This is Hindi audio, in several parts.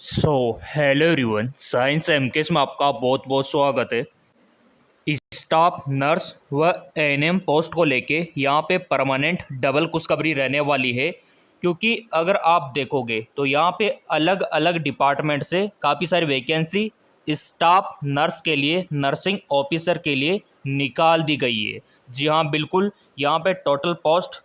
हेलो एवरीवन, साइंस एमकेएस में आपका बहुत बहुत स्वागत है। स्टाफ नर्स व एएनएम पोस्ट को लेके यहाँ पे परमानेंट डबल खुशखबरी रहने वाली है। क्योंकि अगर आप देखोगे तो यहाँ पे अलग अलग डिपार्टमेंट से काफ़ी सारी वैकेंसी स्टाफ नर्स के लिए, नर्सिंग ऑफिसर के लिए निकाल दी गई है। जी हाँ, बिल्कुल। यहाँ पे टोटल पोस्ट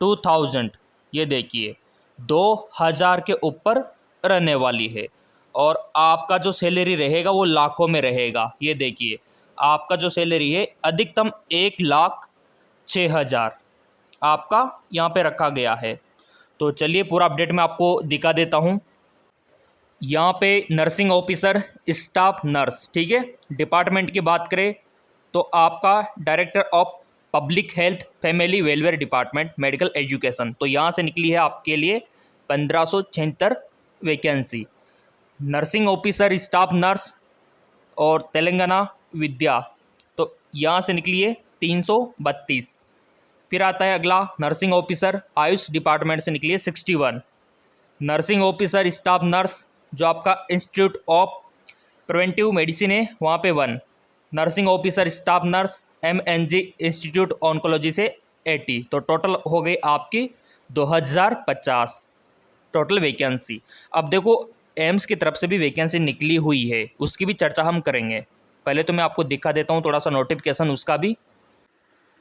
2000, ये देखिए 2000 के ऊपर रहने वाली है। और आपका जो सैलरी रहेगा वो लाखों में रहेगा। ये देखिए, आपका जो सैलरी है अधिकतम 1,06,000 आपका यहाँ पे रखा गया है। तो चलिए पूरा अपडेट मैं आपको दिखा देता हूँ। यहाँ पे नर्सिंग ऑफिसर, स्टाफ नर्स, ठीक है। डिपार्टमेंट की बात करें तो आपका director of public health family welfare department medical education, तो यहाँ से निकली है आपके लिए 1576 vacancy. Nursing officer, staff nurse और तेलंगाना विद्या, तो यहाँ से निकली है 332। फिर आता है अगला नर्सिंग ऑफिसर आयुष डिपार्टमेंट से निकली है 61। नर्सिंग ऑफिसर स्टाफ नर्स जो आपका इंस्टीट्यूट ऑफ प्रिवेंटिव मेडिसिन है वहाँ पे 1। Nursing officer staff nurse MNG institute oncology से 80। तो टोटल हो गई आपकी 2050 टोटल वैकेंसी। अब देखो, एम्स की तरफ से भी वैकेंसी निकली हुई है, उसकी भी चर्चा हम करेंगे। पहले तो मैं आपको दिखा देता हूँ थोड़ा सा नोटिफिकेशन उसका भी।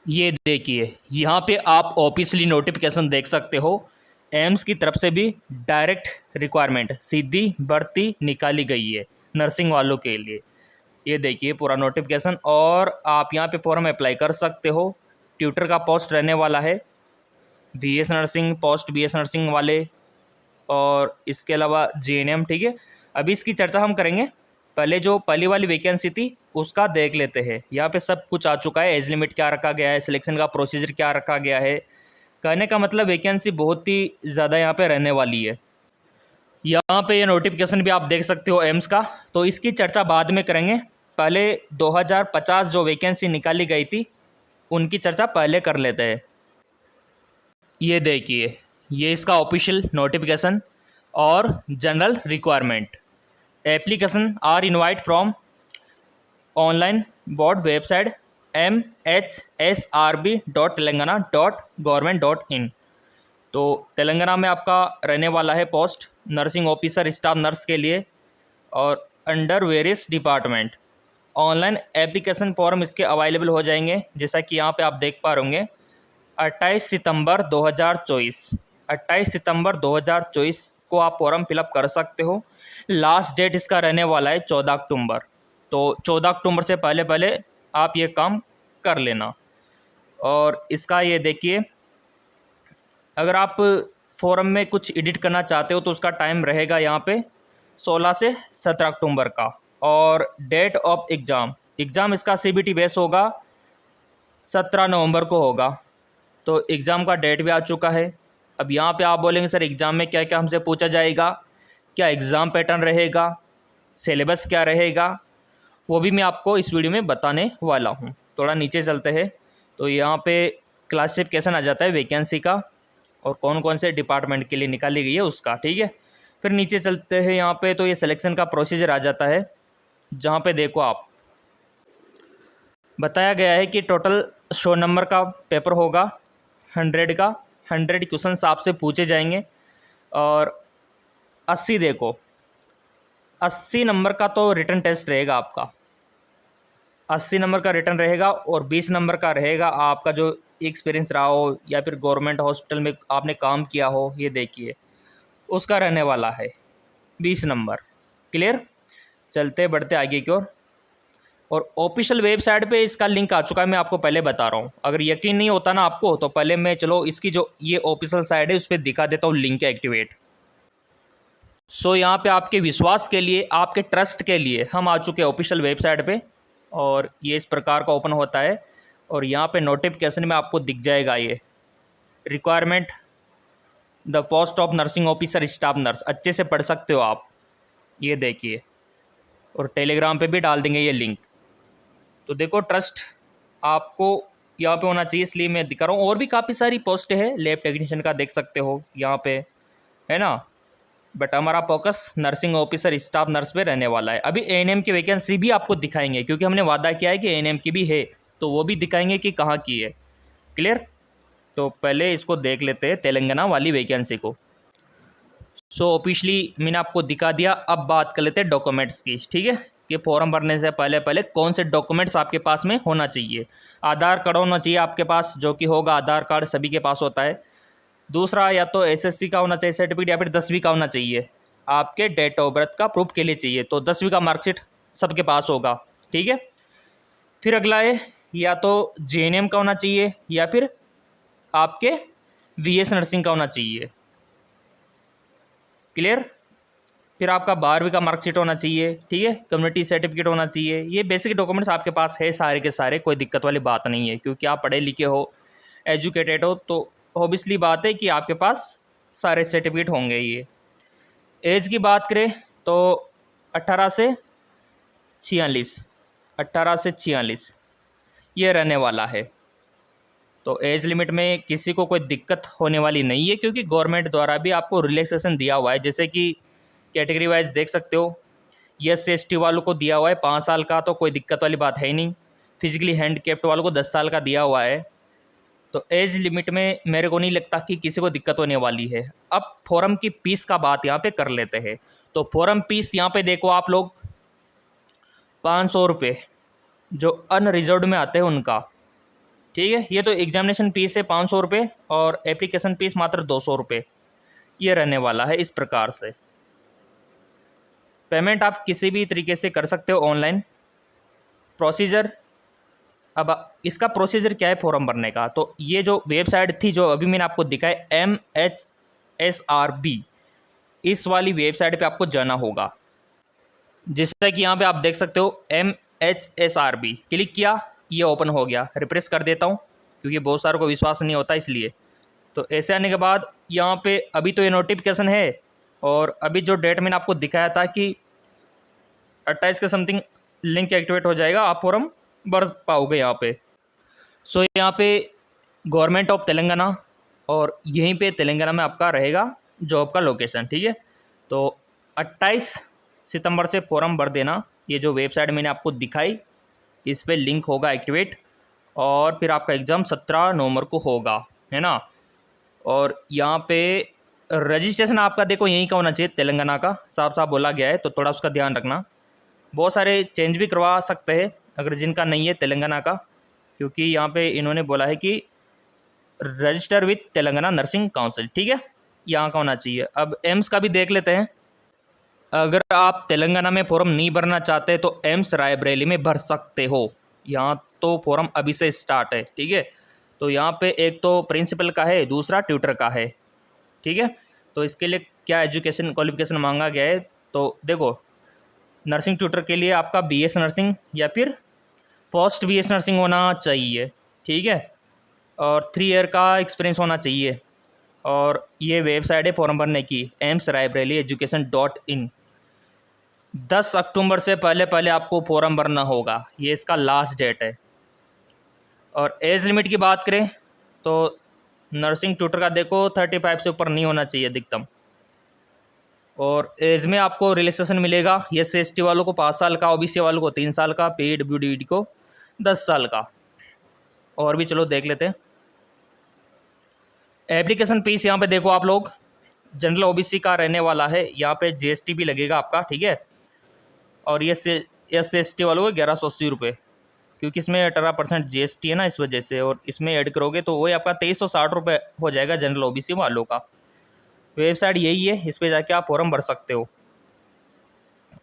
ये देखिए, यहाँ पे आप ऑफिशियली नोटिफिकेशन देख सकते हो। एम्स की तरफ से भी डायरेक्ट रिक्वायरमेंट, सीधी भर्ती निकाली गई है नर्सिंग वालों के लिए। ये देखिए पूरा नोटिफिकेशन, और आप यहाँ पे फॉर्म अप्लाई कर सकते हो। ट्यूटर का पोस्ट रहने वाला है, BS nursing post, BS nursing वाले, और इसके अलावा GNM, ठीक है। अभी इसकी चर्चा हम करेंगे। पहले जो पहली वाली वैकेंसी थी उसका देख लेते हैं। यहाँ पे सब कुछ आ चुका है, एज लिमिट क्या रखा गया है, सिलेक्शन का प्रोसीजर क्या रखा गया है। कहने का मतलब वैकेंसी बहुत ही ज़्यादा यहाँ पे रहने वाली है। यहाँ पे ये नोटिफिकेशन भी आप देख सकते हो एम्स का, तो इसकी चर्चा बाद में करेंगे। पहले 2050 जो वैकेंसी निकाली गई थी उनकी चर्चा पहले कर लेते हैं। ये देखिए, ये इसका ऑफिशियल नोटिफिकेशन और general requirement. Application are invite from online board website mhsrb.telangana.government.in। तो तेलंगाना में आपका रहने वाला है post nursing officer staff nurse के लिए, और under various department. Online application form इसके अवेलेबल हो जाएंगे, जैसा कि यहाँ पे आप देख पा रहे 28 सितंबर 2024। 28 सितंबर 2024 को आप फॉर्म फिलअप कर सकते हो। लास्ट डेट इसका रहने वाला है 14 अक्टूबर। तो 14 अक्टूबर से पहले पहले आप ये काम कर लेना। और इसका ये देखिए, अगर आप फॉर्म में कुछ एडिट करना चाहते हो तो उसका टाइम रहेगा यहाँ पे 16 से 17 अक्टूबर का। और डेट ऑफ एग्ज़ाम इसका CBT बेस होगा, 17 नवंबर को होगा। तो एग्ज़ाम का डेट भी आ चुका है। अब यहाँ पे आप बोलेंगे सर एग्ज़ाम में क्या क्या हमसे पूछा जाएगा, क्या एग्ज़ाम पैटर्न रहेगा, सिलेबस क्या रहेगा, वो भी मैं आपको इस वीडियो में बताने वाला हूँ। थोड़ा नीचे चलते हैं तो यहाँ पे क्लासिफिकेशन आ जाता है वैकेंसी का, और कौन कौन से डिपार्टमेंट के लिए निकाली गई है उसका, ठीक है। फिर नीचे चलते हैं यहाँ पे तो ये सिलेक्शन का प्रोसीजर आ जाता है, जहाँ पे देखो आप बताया गया है कि टोटल 100 नंबर का पेपर होगा, 100 का 100 क्वेश्चन आपसे पूछे जाएंगे। और 80 नंबर का तो रिटन टेस्ट रहेगा आपका, 80 नंबर का रिटर्न रहेगा। और 20 नंबर का रहेगा आपका जो एक्सपीरियंस रहा हो या फिर गवर्नमेंट हॉस्पिटल में आपने काम किया हो, ये देखिए उसका रहने वाला है 20 नंबर। क्लियर, चलते बढ़ते आगे की ओर। और ऑफिशियल वेबसाइट पे इसका लिंक आ चुका है, मैं आपको पहले बता रहा हूँ। अगर यकीन नहीं होता ना आपको तो पहले मैं चलो इसकी जो ये ऑफिशियल साइट है उस पर दिखा देता हूँ लिंक एक्टिवेट। सो यहाँ पे आपके विश्वास के लिए, आपके ट्रस्ट के लिए हम आ चुके हैं ऑफिशियल वेबसाइट पे। और ये इस प्रकार का ओपन होता है, और यहाँ पे नोटिफिकेशन में आपको दिख जाएगा ये requirement, the post of nursing officer staff nurse. अच्छे से पढ़ सकते हो आप, ये देखिए। और टेलीग्राम पे भी डाल देंगे ये लिंक। तो देखो, ट्रस्ट आपको यहाँ पे होना चाहिए, इसलिए मैं दिखा रहा हूँ। और भी काफ़ी सारी पोस्ट है, लैब टेक्नीशियन का देख सकते हो यहाँ पे, है ना। बट हमारा focus nursing officer staff nurse पे रहने वाला है। अभी एएनएम की वैकेंसी भी आपको दिखाएंगे, क्योंकि हमने वादा किया है कि एएनएम की भी है, तो वो भी दिखाएंगे कि कहाँ की है। क्लियर? तो पहले इसको देख लेते हैं तेलंगाना वाली वैकेंसी को। सो ऑफिशियली मैंने आपको दिखा दिया। अब बात कर लेते हैं डॉक्यूमेंट्स की, ठीक है, कि फॉर्म भरने से पहले पहले कौन से डॉक्यूमेंट्स आपके पास में होना चाहिए। आधार कार्ड होना चाहिए आपके पास, जो कि होगा, आधार कार्ड सभी के पास होता है। दूसरा, या तो एसएससी का होना चाहिए सर्टिफिकेट, या फिर 10वीं का होना चाहिए। आपके डेट ऑफ बर्थ का प्रूफ के लिए चाहिए, तो 10वीं का मार्कशीट सबके पास होगा, ठीक है। फिर अगला है, या तो जेएनएम का होना चाहिए, या फिर आपके वीएस नर्सिंग का होना चाहिए। क्लियर? फिर आपका 12वीं का मार्कशीट होना चाहिए, ठीक है, कम्युनिटी सर्टिफिकेट होना चाहिए। ये बेसिक डॉक्यूमेंट्स आपके पास है सारे के सारे, कोई दिक्कत वाली बात नहीं है, क्योंकि आप पढ़े लिखे हो, एजुकेटेड हो, तो ऑब्वियसली बात है कि आपके पास सारे सर्टिफिकेट होंगे। ये एज की बात करें तो 18 से 46, 18 से 46 ये रहने वाला है। तो एज लिमिट में किसी को कोई दिक्कत होने वाली नहीं है, क्योंकि गवर्नमेंट द्वारा भी आपको रिलैक्सेशन दिया हुआ है। जैसे कि कैटेगरी वाइज देख सकते हो, SC/ST वालों को दिया हुआ है 5 साल का, तो कोई दिक्कत वाली बात है ही नहीं। फिजिकली हैंडकेप्ड वालों को 10 साल का दिया हुआ है। तो एज लिमिट में मेरे को नहीं लगता कि किसी को दिक्कत होने वाली है। अब फॉरम की फीस का बात यहाँ पे कर लेते हैं। तो फॉरम फीस यहाँ पे देखो आप लोग, 500 रुपये जो अनरिजर्व्ड में आते हैं उनका, ठीक है। ये तो एग्जामिनेशन फीस है 500 रुपये, और एप्लीकेशन फीस मात्र 200 रुपये ये रहने वाला है। इस प्रकार से पेमेंट आप किसी भी तरीके से कर सकते हो ऑनलाइन। प्रोसीजर, अब इसका प्रोसीजर क्या है फॉर्म भरने का, तो ये जो वेबसाइट थी जो अभी मैंने आपको दिखाई MHSRB, इस वाली वेबसाइट पे आपको जाना होगा। जिससे कि यहाँ पे आप देख सकते हो MHSRB, क्लिक किया, ये ओपन हो गया। रिफ्रेश कर देता हूँ, क्योंकि बहुत सारों को विश्वास नहीं होता इसलिए। तो ऐसे आने के बाद यहाँ पे अभी तो ये नोटिफिकेशन है, और अभी जो डेट मैंने आपको दिखाया था कि 28 के समथिंग लिंक एक्टिवेट हो जाएगा, आप फॉर्म भर पाओगे यहाँ पे। सो यहाँ पे गवर्नमेंट ऑफ तेलंगाना, और यहीं पे तेलंगाना में आपका रहेगा जॉब का लोकेशन, ठीक है। तो 28 सितंबर से फॉर्म भर देना। ये जो वेबसाइट मैंने आपको दिखाई, इस पर लिंक होगा एक्टिवेट, और फिर आपका एग्ज़ाम 17 नवंबर को होगा, है ना। और यहाँ पे रजिस्ट्रेशन आपका देखो यहीं का होना चाहिए, तेलंगाना का साफ साफ बोला गया है, तो थोड़ा उसका ध्यान रखना। बहुत सारे चेंज भी करवा सकते हैं अगर जिनका नहीं है तेलंगाना का, क्योंकि यहाँ पे इन्होंने बोला है कि register with Telangana nursing council, ठीक है, यहाँ का होना चाहिए। अब एम्स का भी देख लेते हैं। अगर आप तेलंगाना में फॉर्म नहीं भरना चाहते तो एम्स रायबरेली में भर सकते हो। यहाँ तो फॉर्म अभी से स्टार्ट है, ठीक है। तो यहाँ पे एक तो प्रिंसिपल का है, दूसरा ट्यूटर का है, ठीक है। तो इसके लिए क्या एजुकेशन क्वालिफिकेशन मांगा गया है, तो देखो, नर्सिंग ट्यूटर के लिए आपका BS नर्सिंग या फिर पोस्ट BS नर्सिंग होना चाहिए, ठीक है, और 3 ईयर का एक्सपीरियंस होना चाहिए। और ये वेबसाइट है फॉर्म भरने की, amsraebareli.education.in। 10 अक्टूबर से पहले पहले आपको फॉर्म भरना होगा, ये इसका लास्ट डेट है। और एज लिमिट की बात करें तो नर्सिंग ट्यूटर का देखो 35 से ऊपर नहीं होना चाहिए अधिकतम। और एज में आपको रिलैक्सेशन मिलेगा, SC/ST वालों को 5 साल का, OBC वालों को 3 साल का, PWD को 10 साल का। और भी चलो देख लेते हैं। एप्लीकेशन फीस यहाँ पे देखो आप लोग, जनरल OBC का रहने वाला है, यहाँ पे GST भी लगेगा आपका, ठीक है। और ये SC/ST वालों को 1180 रुपये, क्योंकि इसमें 18% GST है ना, इस वजह से। और इसमें ऐड करोगे तो वही आपका 2360 रुपये हो जाएगा जनरल OBC वालों का। वेबसाइट यही है, इस पर जाके आप फॉर्म भर सकते हो।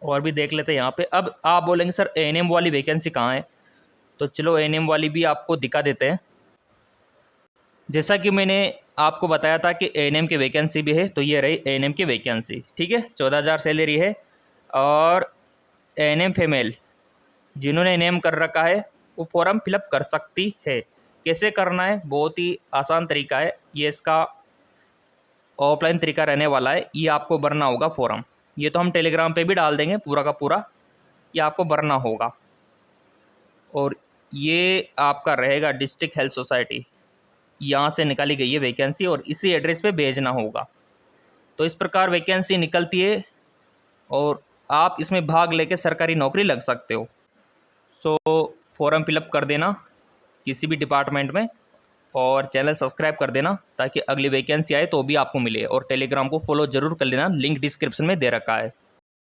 और भी देख लेते हैं यहाँ पे। अब आप बोलेंगे सर ANM वाली वैकेंसी कहाँ है, तो चलो ANM वाली भी आपको दिखा देते हैं। जैसा कि मैंने आपको बताया था कि ANM की वैकेंसी भी है, तो ये रही ANM की वैकेंसी, ठीक है। 14,000 सैलरी है। और ANM फीमेल जिन्होंने ANM कर रखा है वो फॉर्म फिलअप कर सकती है। कैसे करना है, बहुत ही आसान तरीका है, ये इसका ऑफलाइन तरीका रहने वाला है। ये आपको भरना होगा फॉर्म, ये तो हम टेलीग्राम पे भी डाल देंगे पूरा का पूरा, ये आपको भरना होगा। और ये आपका रहेगा डिस्ट्रिक्ट हेल्थ सोसाइटी, यहाँ से निकाली गई है वैकेंसी, और इसी एड्रेस पे भेजना होगा। तो इस प्रकार वैकेंसी निकलती है और आप इसमें भाग लेके सरकारी नौकरी लग सकते हो। सो फॉर्म फिलअप कर देना किसी भी डिपार्टमेंट में और चैनल सब्सक्राइब कर देना ताकि अगली वैकेंसी आए तो भी आपको मिले, और टेलीग्राम को फॉलो ज़रूर कर लेना, लिंक डिस्क्रिप्शन में दे रखा है।